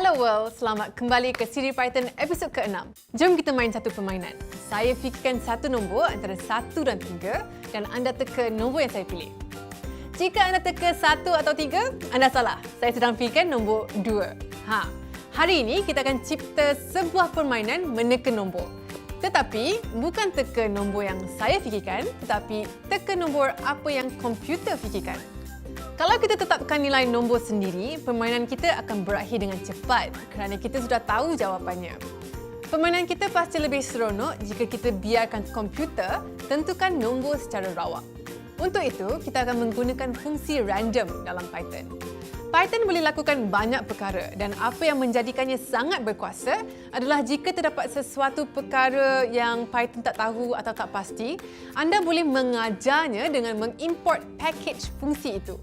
Hello world, selamat kembali ke siri Python episod ke-6. Jom kita main satu permainan. Saya fikirkan satu nombor antara 1 dan 3 dan anda teka nombor yang saya pilih. Jika anda teka 1 atau 3, anda salah. Saya sedang fikirkan nombor 2. Hari ini kita akan cipta sebuah permainan meneka nombor. Tetapi bukan teka nombor yang saya fikirkan, tetapi teka nombor apa yang komputer fikirkan. Kalau kita tetapkan nilai nombor sendiri, permainan kita akan berakhir dengan cepat kerana kita sudah tahu jawapannya. Permainan kita pasti lebih seronok jika kita biarkan komputer tentukan nombor secara rawak. Untuk itu, kita akan menggunakan fungsi random dalam Python. Python boleh lakukan banyak perkara dan apa yang menjadikannya sangat berkuasa adalah jika terdapat sesuatu perkara yang Python tak tahu atau tak pasti, anda boleh mengajarnya dengan mengimport package fungsi itu.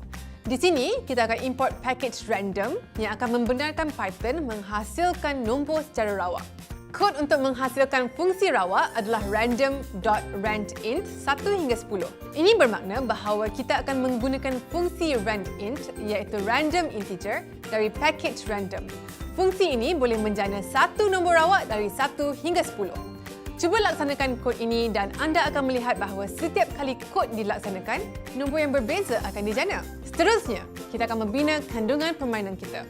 Di sini, kita akan import package random yang akan membenarkan Python menghasilkan nombor secara rawak. Kod untuk menghasilkan fungsi rawak adalah random.randint 1 hingga 10. Ini bermakna bahawa kita akan menggunakan fungsi randint iaitu random integer dari package random. Fungsi ini boleh menjana satu nombor rawak dari 1 hingga 10. Cuba laksanakan kod ini dan anda akan melihat bahawa setiap kali kod dilaksanakan, nombor yang berbeza akan dijana. Seterusnya, kita akan membina kandungan permainan kita.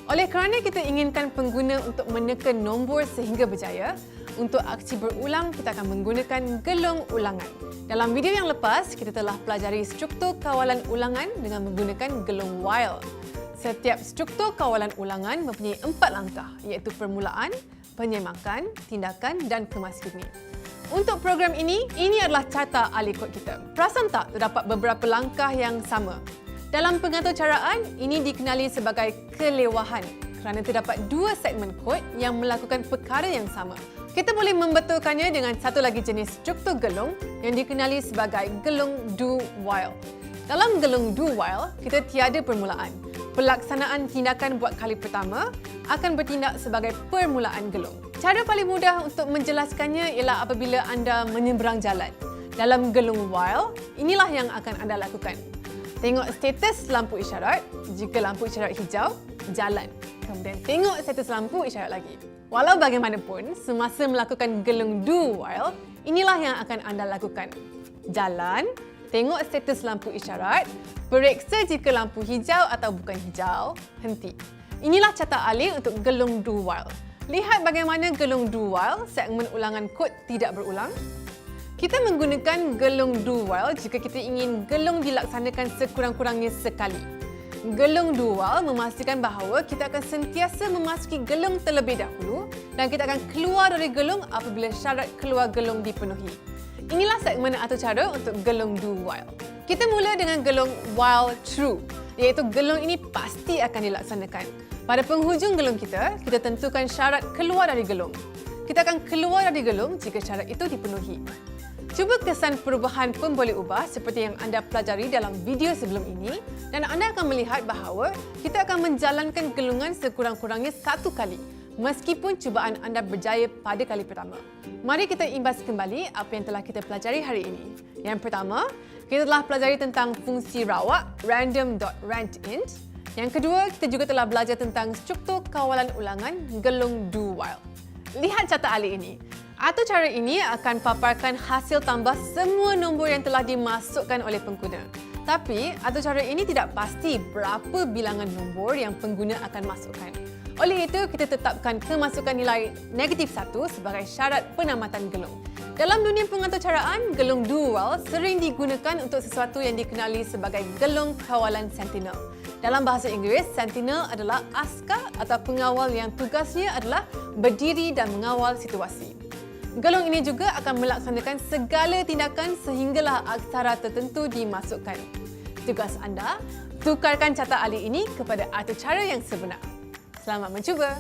Oleh kerana kita inginkan pengguna untuk meneka nombor sehingga berjaya, untuk aksi berulang kita akan menggunakan gelong ulangan. Dalam video yang lepas, kita telah pelajari struktur kawalan ulangan dengan menggunakan gelong while. Setiap struktur kawalan ulangan mempunyai 4 langkah iaitu permulaan, penyemakan, tindakan dan kemaskini. Untuk program ini adalah carta ahli kod kita. Perasan tak terdapat beberapa langkah yang sama? Dalam pengaturcaraan, ini dikenali sebagai kelewahan kerana terdapat 2 segmen kod yang melakukan perkara yang sama. Kita boleh membetulkannya dengan satu lagi jenis struktur gelong yang dikenali sebagai gelong do while. Dalam gelong do while, kita tiada permulaan. Pelaksanaan tindakan buat kali pertama akan bertindak sebagai permulaan gelong. Cara paling mudah untuk menjelaskannya ialah apabila anda menyeberang jalan. Dalam gelong while, inilah yang akan anda lakukan. Tengok status lampu isyarat. Jika lampu isyarat hijau, jalan. Kemudian tengok status lampu isyarat lagi. Walau bagaimanapun, semasa melakukan gelong do while, inilah yang akan anda lakukan. Jalan, tengok status lampu isyarat, periksa jika lampu hijau atau bukan hijau, henti. Inilah carta alih untuk gelong do while. Lihat bagaimana gelong do while, segmen ulangan kod tidak berulang. Kita menggunakan gelong do while jika kita ingin gelong dilaksanakan sekurang-kurangnya sekali. Gelong do while memastikan bahawa kita akan sentiasa memasuki gelong terlebih dahulu dan kita akan keluar dari gelong apabila syarat keluar gelong dipenuhi. Inilah segmen atau cara untuk gelong do while. Kita mula dengan gelong while true, iaitu gelong ini pasti akan dilaksanakan. Pada penghujung gelong kita tentukan syarat keluar dari gelong. Kita akan keluar dari gelong jika syarat itu dipenuhi. Cuba kesan perubahan pun boleh ubah seperti yang anda pelajari dalam video sebelum ini dan anda akan melihat bahawa kita akan menjalankan gelongan sekurang-kurangnya 1 kali meskipun cubaan anda berjaya pada kali pertama. Mari kita imbas kembali apa yang telah kita pelajari hari ini. Yang pertama, kita telah pelajari tentang fungsi rawak random.randint. Yang kedua, kita juga telah belajar tentang struktur kawalan ulangan gelong do while. Lihat carta alih ini. Atau cara ini akan paparkan hasil tambah semua nombor yang telah dimasukkan oleh pengguna. Tapi, atau cara ini tidak pasti berapa bilangan nombor yang pengguna akan masukkan. Oleh itu, kita tetapkan kemasukan nilai -1 sebagai syarat penamatan gelong. Dalam dunia pengaturcaraan, gelong do while sering digunakan untuk sesuatu yang dikenali sebagai gelong kawalan sentinel. Dalam bahasa Inggeris, sentinel adalah askar atau pengawal yang tugasnya adalah berdiri dan mengawal situasi. Gelong ini juga akan melaksanakan segala tindakan sehinggalah aksara tertentu dimasukkan. Tugas anda, tukarkan carta alih ini kepada atur cara yang sebenar. Selamat mencuba!